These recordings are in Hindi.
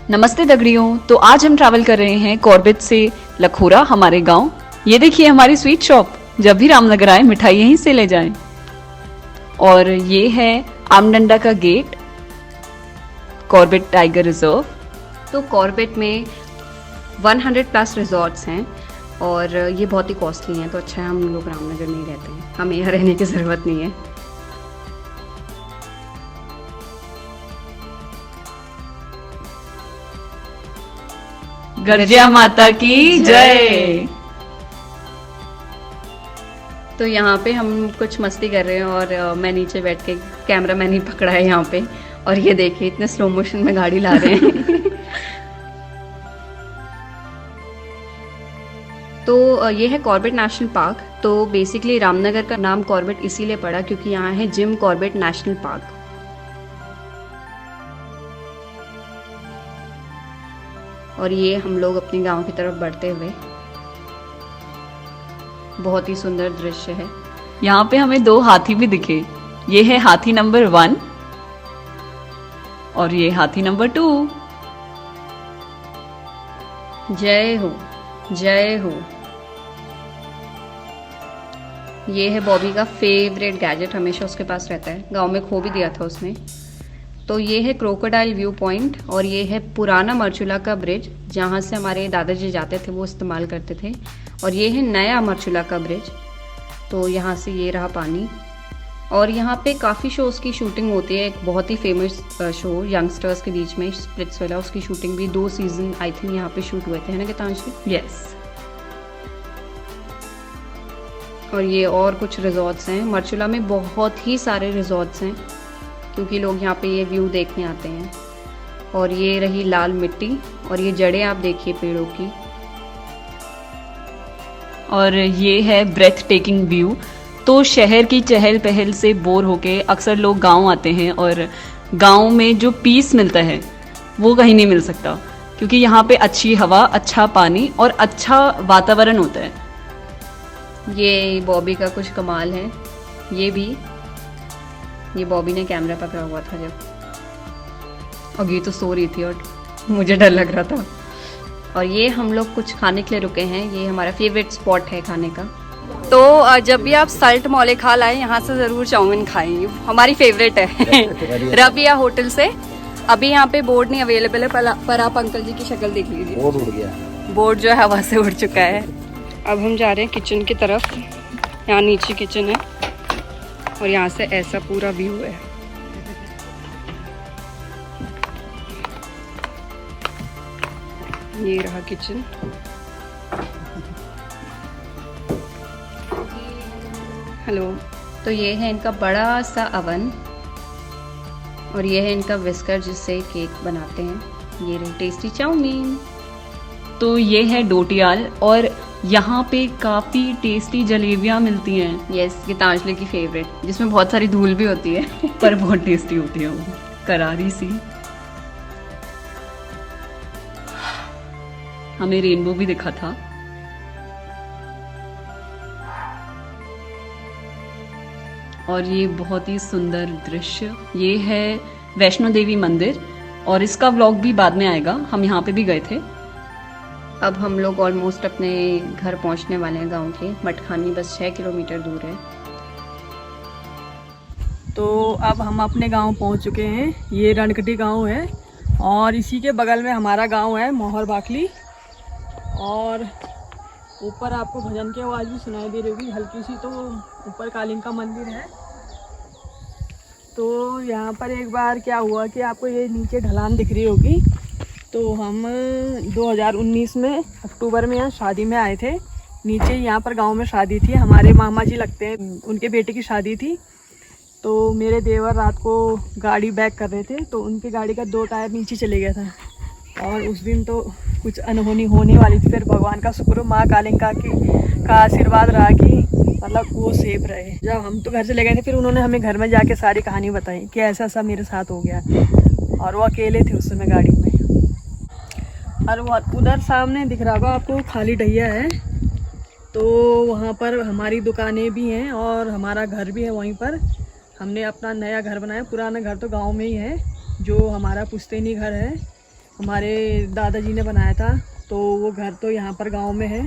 नमस्ते दगड़ियों। तो आज हम ट्रैवल कर रहे हैं कॉर्बेट से लखोरा, हमारे गांव। ये देखिए हमारी स्वीट शॉप। जब भी रामनगर आए मिठाई यहीं से ले जाएं। और ये है आमडंडा का गेट, कॉर्बेट टाइगर रिजर्व। तो कॉर्बेट में 100+ रिजॉर्ट्स हैं और ये बहुत ही कॉस्टली हैं, तो अच्छा है हम लोग रामनगर में ही रहते हैं, हमें यहाँ रहने की ज़रूरत नहीं है। गर्जिया माता की जय। तो यहाँ पे हम कुछ मस्ती कर रहे हैं और मैं नीचे बैठ के कैमरा मैन ही पकड़ा है यहाँ पे, और ये देखिए इतने स्लो मोशन में गाड़ी ला रहे हैं। तो ये है कॉर्बेट नेशनल पार्क। तो बेसिकली रामनगर का नाम कॉर्बेट इसीलिए पड़ा क्योंकि यहाँ है जिम कॉर्बेट नेशनल पार्क। और ये हम लोग अपने गांव की तरफ बढ़ते हुए, बहुत ही सुंदर दृश्य है। यहाँ पे हमें 2 हाथी भी दिखे। ये है हाथी नंबर 1 और ये हाथी नंबर 2। जय हो, जय हो। ये है बॉबी का फेवरेट गैजेट, हमेशा उसके पास रहता है, गांव में खो भी दिया था उसने। तो ये है क्रोकोडाइल व्यू पॉइंट और ये है पुराना मरचूला का ब्रिज, जहाँ से हमारे दादाजी जाते थे, वो इस्तेमाल करते थे। और ये है नया मरचूला का ब्रिज। तो यहाँ से ये रहा पानी। और यहाँ पे काफ़ी शोज़ की शूटिंग होती है। एक बहुत ही फेमस शो यंगस्टर्स के बीच में, स्प्लिट्सविला, उसकी शूटिंग भी 2 सीजन आई थिंक यहाँ पे शूट हुए थे, है ना गीतांजलि? यस। और ये और कुछ रिजॉर्ट्स हैं। मरचूला में बहुत ही सारे रिजॉर्ट्स हैं क्योंकि लोग यहाँ पे ये व्यू देखने आते हैं। और ये रही लाल मिट्टी और ये जड़ें आप देखिए पेड़ों की। और ये है ब्रेथ टेकिंग व्यू। तो शहर की चहल पहल से बोर होके अक्सर लोग गांव आते हैं और गांव में जो पीस मिलता है वो कहीं नहीं मिल सकता, क्योंकि यहाँ पे अच्छी हवा, अच्छा पानी और अच्छा वातावरण होता है। ये बॉबी का कुछ कमाल है। ये बॉबी ने कैमरा पकड़ा हुआ था जब, और ये तो सो रही थी और मुझे डर लग रहा था। और ये हम लोग कुछ खाने के लिए रुके हैं। ये हमारा फेवरेट स्पॉट है खाने का। तो जब भी आप सल्ट मौले खा लाएं, यहाँ से ज़रूर चाउमीन खाएं, हमारी फेवरेट है। रबिया होटल से। अभी यहाँ पे बोर्ड नहीं अवेलेबल है, पर आप अंकल जी की शक्ल देख लीजिए, बोर्ड उड़ गया। बोर्ड जो है हवा से उड़ चुका है। अब हम जा रहे हैं किचन की तरफ। यहाँ नीचे किचन है और यहाँ से ऐसा पूरा व्यू है। ये रहा किचन। हेलो। तो ये है इनका बड़ा सा अवन और ये है इनका विस्कर जिससे केक बनाते हैं। ये रही टेस्टी चाउमीन। तो ये है डोटियाल और यहाँ पे काफ़ी टेस्टी जलेबियाँ मिलती हैं। यस, गीतांजलि की फेवरेट, जिसमें बहुत सारी धूल भी होती है पर बहुत टेस्टी होती है वो, करारी सी। हमें रेनबो भी दिखा था। और ये बहुत ही सुंदर दृश्य। ये है वैष्णो देवी मंदिर और इसका व्लॉग भी बाद में आएगा। हम यहाँ पे भी गए थे। अब हम लोग ऑलमोस्ट अपने घर पहुंचने वाले हैं गांव के। मटखानी बस 6 किलोमीटर दूर है। तो अब हम अपने गांव पहुंच चुके हैं। ये रणकटी गांव है और इसी के बगल में हमारा गांव है मोहर बाकली। और ऊपर आपको भजन की आवाज़ भी सुनाई दे रही होगी हल्की सी। तो ऊपर कालिंग का मंदिर है। तो यहाँ पर एक बार क्या हुआ कि आपको ये नीचे ढलान दिख रही होगी। तो हम 2019 में अक्टूबर में यहाँ शादी में आए थे। नीचे यहाँ पर गांव में शादी थी, हमारे मामा जी लगते हैं, उनके बेटे की शादी थी। तो मेरे देवर रात को गाड़ी बैक कर रहे थे, तो उनकी गाड़ी का 2 टायर नीचे चले गया था। और उस दिन तो कुछ अनहोनी होने वाली थी। फिर भगवान का शुक्र, माँ कालिंका का आशीर्वाद रहा कि मतलब वो सेफ रहे। जब हम तो घर चले गए थे, फिर उन्होंने हमें घर में जाके सारी कहानी बताई कि ऐसा ऐसा मेरे साथ हो गया। और वो अकेले थे उस समय गाड़ी में। और उधर सामने दिख रहा होगा आपको खाली डहिया है। तो वहाँ पर हमारी दुकानें भी हैं और हमारा घर भी है वहीं पर। हमने अपना नया घर बनाया। पुराना घर तो गांव में ही है, जो हमारा पुश्तैनी घर है हमारे दादाजी ने बनाया था। तो वो घर तो यहाँ पर गांव में है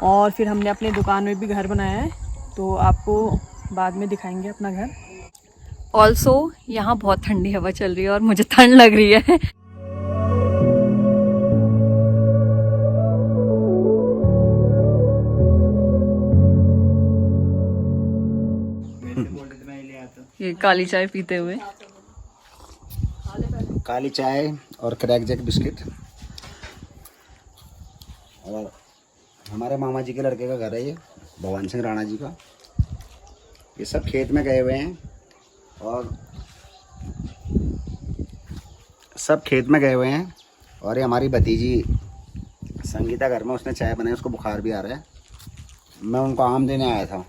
और फिर हमने अपने दुकान में भी घर बनाया है, तो आपको बाद में दिखाएंगे अपना घर। ऑल्सो यहाँ बहुत ठंडी हवा चल रही है और मुझे ठंड लग रही है। ये काली चाय पीते हुए, काली चाय और क्रैक जैक बिस्किट। और हमारे मामा जी के लड़के का घर है ये, भगवान सिंह राणा जी का। ये सब खेत में गए हुए हैं और सब खेत में गए हुए हैं। और ये हमारी भतीजी संगीता घर में, उसने चाय बनाई, उसको बुखार भी आ रहा है। मैं उनको आम देने आया था।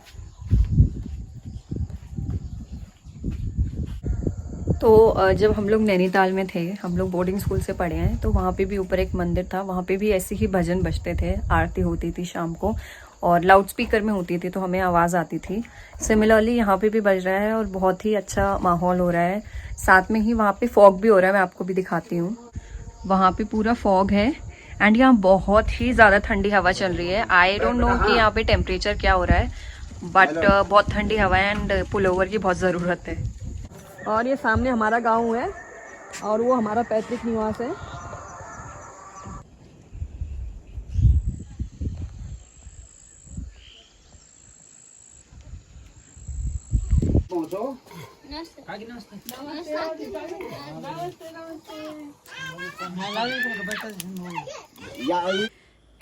तो जब हम लोग नैनीताल में थे, हम लोग बोर्डिंग स्कूल से पढ़े हैं, तो वहाँ पे भी ऊपर एक मंदिर था, वहाँ पे भी ऐसे ही भजन बजते थे, आरती होती थी शाम को और लाउड स्पीकर में होती थी तो हमें आवाज़ आती थी। सिमिलरली यहाँ पे भी बज रहा है और बहुत ही अच्छा माहौल हो रहा है। साथ में ही वहाँ पे फॉग भी हो रहा है, मैं आपको भी दिखाती हूँ। वहाँ पे पूरा फॉग है एंड यहाँ बहुत ही ज़्यादा ठंडी हवा चल रही है। आई डोंट नो कि यहाँ पे टेम्परेचर क्या हो रहा है, बट बहुत ठंडी हवा है एंड पुलोवर की बहुत ज़रूरत है। और ये सामने हमारा गांव है और वो हमारा पैतृक निवास है।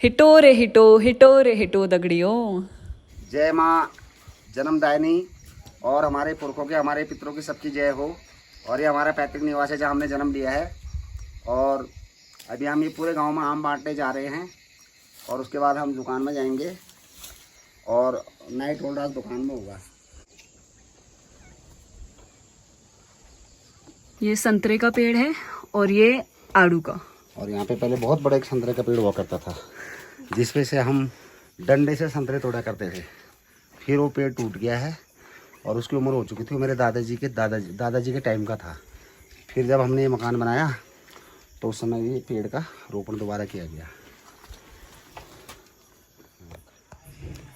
हिटो रे हिटो दगड़ियों। जय माँ जन्मदायिनी और हमारे पुरखों के, हमारे पितरों की सबकी जय हो। और ये हमारा पैतृक निवास है जहाँ हमने जन्म लिया है। और अभी हम ये पूरे गांव में आम बांटने जा रहे हैं और उसके बाद हम दुकान में जाएंगे और नाइट होल्ड आज दुकान में होगा। ये संतरे का पेड़ है और ये आड़ू का। और यहाँ पे पहले बहुत बड़ा एक संतरे का पेड़ हुआ करता था, जिसमें से हम डंडे से संतरे तोड़ा करते थे। फिर वो पेड़ टूट गया है और उसकी उम्र हो चुकी थी, वो मेरे दादाजी के टाइम का था। फिर जब हमने ये मकान बनाया तो उस समय ये पेड़ का रोपण दोबारा किया गया।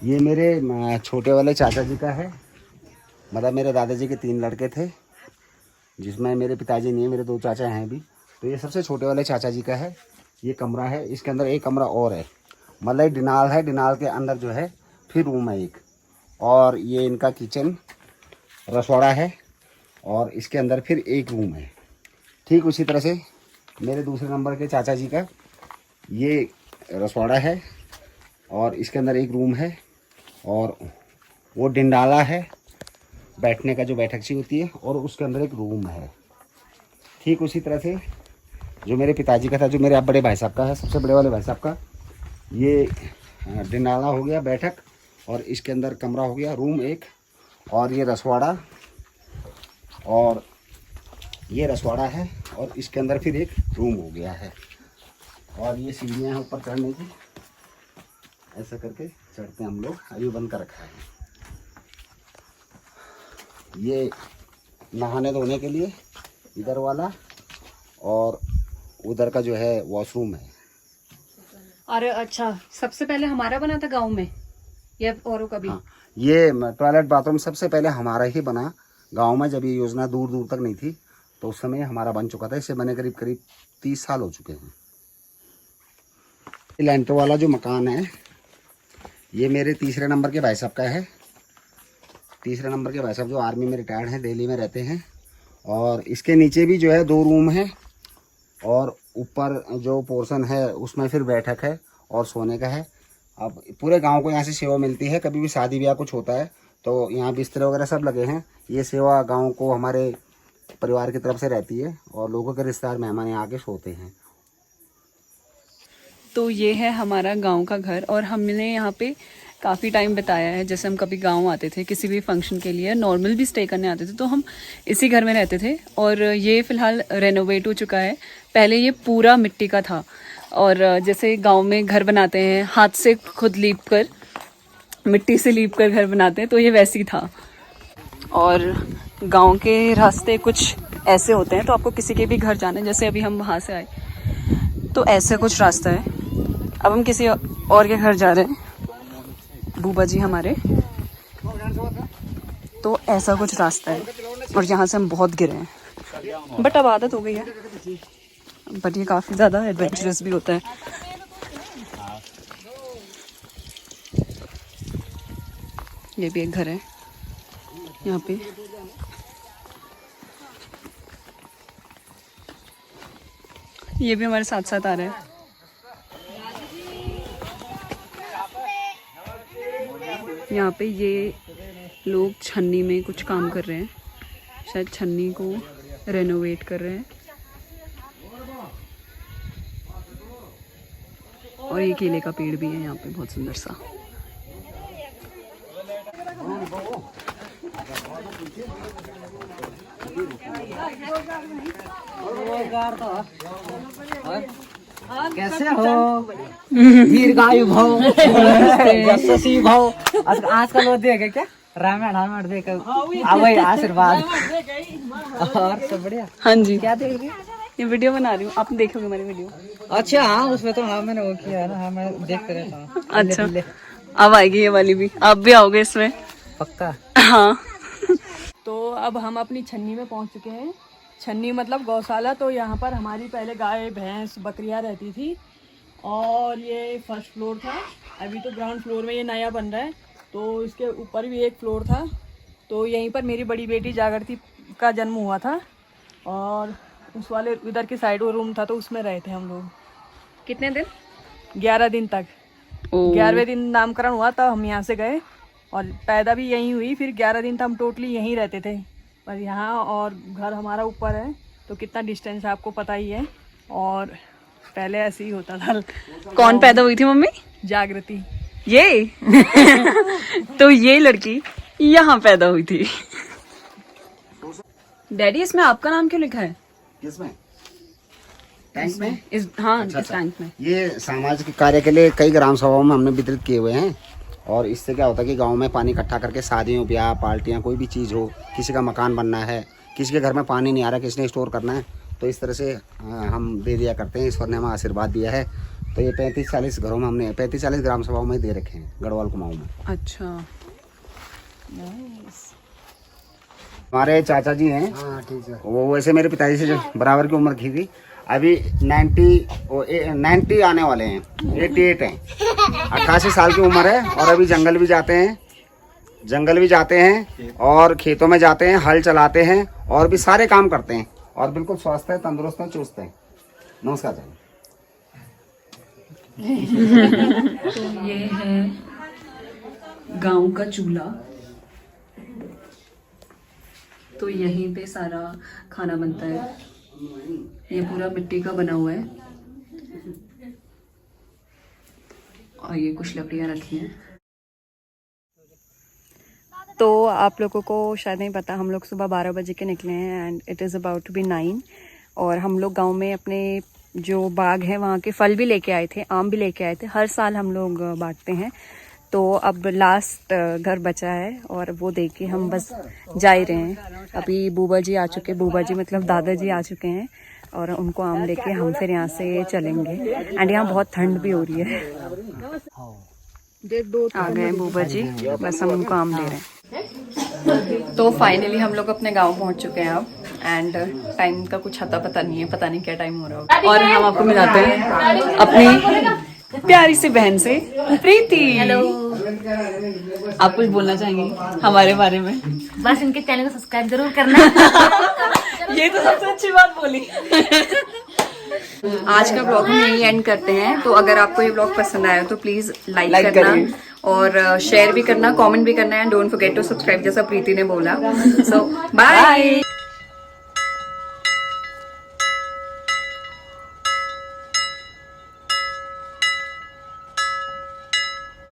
ये मेरे छोटे वाले चाचा जी का है, मतलब मेरे दादाजी के 3 लड़के थे, जिसमें मेरे पिताजी नहीं है, मेरे 2 चाचा हैं भी। तो ये सबसे छोटे वाले चाचा जी का है। ये कमरा है, इसके अंदर एक कमरा और है, मतलब डिनाल है, डिनाल के अंदर जो है फिर रूम है एक। और ये इनका किचन रसोड़ा है और इसके अंदर फिर एक रूम है। ठीक उसी तरह से मेरे दूसरे नंबर के चाचा जी का ये रसोड़ा है और इसके अंदर एक रूम है और वो डिंडाला है, बैठने का जो बैठकची होती है, और उसके अंदर एक रूम है। ठीक उसी तरह से जो मेरे पिताजी का था, जो मेरे बड़े भाई साहब का है, सबसे बड़े वाले भाई साहब का, ये डिंडाला हो गया बैठक, और इसके अंदर कमरा हो गया रूम एक, और ये रसवाड़ा, और ये रसवाड़ा है, और इसके अंदर फिर एक रूम हो गया है। और ये सीढ़ियाँ हैं ऊपर चढ़ने की, ऐसा करके चढ़ते हैं हम लोग। अभी बंद कर रखा है। ये नहाने धोने के लिए इधर वाला, और उधर का जो है वॉशरूम है। अरे अच्छा, सबसे पहले हमारा बना था गांव में या औरों का भी? हाँ, ये टॉयलेट बाथरूम सबसे पहले हमारा ही बना गांव में। जब ये योजना दूर दूर तक नहीं थी तो उस समय हमारा बन चुका था। इसे बने करीब 30 साल हो चुके हैं। लेंटर वाला जो मकान है ये मेरे तीसरे नंबर के भाई साहब का है। तीसरे नंबर के भाई साहब जो आर्मी में रिटायर्ड हैं, दिल्ली में रहते हैं। और इसके नीचे भी जो है 2 रूम है, और ऊपर जो पोर्शन है उसमें फिर बैठक है और सोने का है। अब पूरे गांव को यहाँ से सेवा मिलती है। कभी भी शादी ब्याह कुछ होता है तो यहाँ बिस्तर वगैरह सब लगे हैं। ये सेवा गांव को हमारे परिवार की तरफ से रहती है, और लोगों के रिश्तेदार मेहमान यहाँ आके सोते हैं। तो ये है हमारा गांव का घर, और हमने यहाँ पे काफ़ी टाइम बिताया है। जैसे हम कभी गांव आते थे किसी भी फंक्शन के लिए, नॉर्मल भी स्टे करने आते थे, तो हम इसी घर में रहते थे। और ये फ़िलहाल रेनोवेट हो चुका है। पहले ये पूरा मिट्टी का था, और जैसे गांव में घर बनाते हैं हाथ से खुद लीप कर, मिट्टी से लीप कर घर बनाते हैं, तो ये वैसी था। और गांव के रास्ते कुछ ऐसे होते हैं, तो आपको किसी के भी घर जाना है, जैसे अभी हम वहाँ से आए तो ऐसे कुछ रास्ता है। अब हम किसी और के घर जा रहे हैं, बूबा जी हमारे। तो ऐसा कुछ रास्ता है और यहाँ से हम बहुत गिरे हैं, बट अब आदत हो गई है। बट ये काफ़ी ज़्यादा एडवेंचरस भी होता है। ये भी एक घर है यहाँ पे। ये भी हमारे साथ साथ आ रहा है। यहाँ पे ये लोग छन्नी में कुछ काम कर रहे हैं, शायद छन्नी को रेनोवेट कर रहे हैं। और ये केले का पेड़ भी है यहाँ पे, बहुत सुंदर सा। कैसे हो? दीर्घायु भव, यशस्वी भव। आजकल वो देखे क्या रामायण देख अब आशीर्वाद और सब बढ़िया। हाँ जी, क्या देख रही? ये वीडियो बना रही हूँ, आप देखोगे मेरी वीडियो। अच्छा हाँ, उसमें तो हाँ मैंने वो किया है ना। हाँ मैं देखते रहता हूँ। अच्छा, अब आएगी ये वाली भी, आप भी आओगे इसमें? पक्का। हाँ। तो अब हम अपनी छन्नी में पहुंच चुके हैं। छन्नी मतलब गौशाला। तो यहाँ पर हमारी पहले गाय भैंस बकरियाँ रहती थी और ये फर्स्ट फ्लोर था। अभी तो ग्राउंड फ्लोर में ये नया बन रहा है, तो इसके ऊपर भी एक फ्लोर था। तो यहीं पर मेरी बड़ी बेटी जागृति का जन्म हुआ था और उस वाले इधर की साइड वो रूम था, तो उसमें रहे थे हम लोग। कितने दिन? 11 दिन तक। 11वें दिन नामकरण हुआ तब हम यहाँ से गए और पैदा भी यहीं हुई। फिर 11 दिन तक हम टोटली यहीं रहते थे। पर यहाँ और घर हमारा ऊपर है, तो कितना डिस्टेंस है आपको पता ही है। और पहले ऐसे ही होता था। कौन पैदा हुई थी मम्मी? जागृति। ये तो ये लड़की यहाँ पैदा हुई थी। डैडी, इसमें आपका नाम क्यों लिखा है? किसमें? टैंक में? इस हाँ, अच्छा, इस टैंक में। ये सामाजिक कार्य के लिए कई ग्राम सभाओं में हमने वितरित किए हुए हैं। और इससे क्या होता है कि गांव में पानी इकट्ठा करके शादियों, ब्याह, पार्टियां, कोई भी चीज़ हो, किसी का मकान बनना है, किसी के घर में पानी नहीं आ रहा, किसी ने स्टोर करना है, तो इस तरह से हम दे दिया करते हैं। ईश्वर ने हमें आशीर्वाद दिया है। तो ये 35-40 घरों में हमने 35-40 ग्राम सभाओं में दे रखे हैं, गढ़वाल कुमाऊं में। अच्छा, हमारे चाचा जी हैं, वो वैसे मेरे पिताजी से जो बराबर की उम्र की थी। अभी 90 आने वाले हैं, 88 हैं। 88 साल की उम्र है और अभी जंगल भी जाते हैं और खेतों में जाते हैं, हल चलाते हैं और भी सारे काम करते हैं और बिल्कुल स्वस्थ है, तंदुरुस्त है, चुस्त है। नमस्कार जी। तो ये है गांव का चूल्हा। तो यहीं पे सारा खाना बनता है। ये पूरा मिट्टी का बना हुआ है और ये कुछ लकड़ियाँ रखी हैं। तो आप लोगों को शायद नहीं पता, हम लोग सुबह 12 बजे के निकले हैं and it is about to be 9। और हम लोग गांव में अपने जो बाग है वहाँ के फल भी लेके आए थे, आम भी लेके आए थे। हर साल हम लोग बांटते हैं। तो अब लास्ट घर बचा है और वो देख के हम बस जा ही रहे हैं। अभी बूबा जी आ चुके, बूबा जी मतलब दादाजी आ चुके हैं और उनको आम लेके हम फिर यहाँ से चलेंगे। एंड यहाँ बहुत ठंड भी हो रही है। आ गए बूबा जी, बस हम उनको आम दे रहे हैं। तो फाइनली हम लोग अपने गांव पहुंच चुके हैं अब। एंड टाइम का कुछ अता पता नहीं है, पता नहीं क्या टाइम हो रहा होगा। और हम आपको मिलाते हैं अपनी प्यारी सी बहन से, प्रीति। हेलो। आप कुछ बोलना चाहेंगे हमारे बारे में? बस इनके चैनल को सब्सक्राइब जरूर करना। ये तो सबसे अच्छी बात बोली। आज का ब्लॉग हम यही एंड करते हैं। तो अगर आपको ये ब्लॉग पसंद आया तो प्लीज लाइक करना और शेयर भी करना, कमेंट भी करना है। डोंट फॉरगेट टू सब्सक्राइब, जैसा प्रीति ने बोला। सो बाय।